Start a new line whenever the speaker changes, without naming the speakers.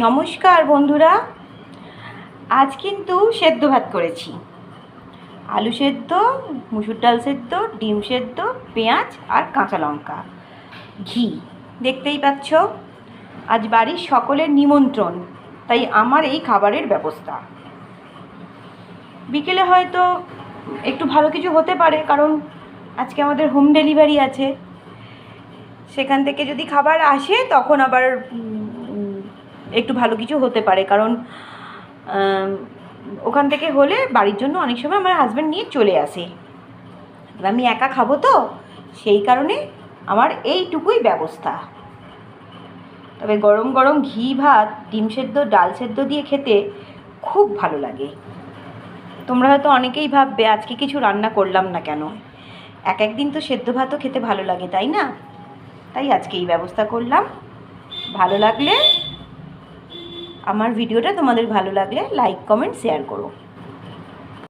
নমস্কার বন্ধুরা, আজ কিন্তু সেদ্ধ ভাত করেছি। আলু সেদ্ধ, মুসুর ডাল সেদ্ধ, ডিম সেদ্ধ, পেঁয়াজ আর কাঁচা লঙ্কা, ঘি। দেখতেই পাচ্ছ, আজ বাড়ির সকলের নিমন্ত্রণ, তাই আমার এই খাবারের ব্যবস্থা। বিকেলে হয়তো একটু ভালো কিছু হতে পারে, কারণ আজকে আমাদের হোম ডেলিভারি আছে। সেখান থেকে যদি খাবার আসে তখন আবার একটু ভালো কিছু হতে পারে, কারণ ওখান থেকে হলে বাড়ির জন্য অনেক সময় আমার হাজব্যান্ড নিয়ে চলে আসে। আমি একা খাবো তো, সেই কারণে আমার এইটুকুই ব্যবস্থা। তবে গরম গরম ঘি ভাত, ডিম সেদ্ধ, ডাল সেদ্ধ দিয়ে খেতে খুব ভালো লাগে। তোমরা হয়তো অনেকেই ভাববে আজকে কিছু রান্না করলাম না কেন। একদিন তো সেদ্ধ ভাতও খেতে ভালো লাগে, তাই না? তাই আজকে এই ব্যবস্থা করলাম। ভালো লাগলে, আমার ভিডিওটা তোমাদের ভালো লাগলে লাইক, কমেন্ট, শেয়ার করো।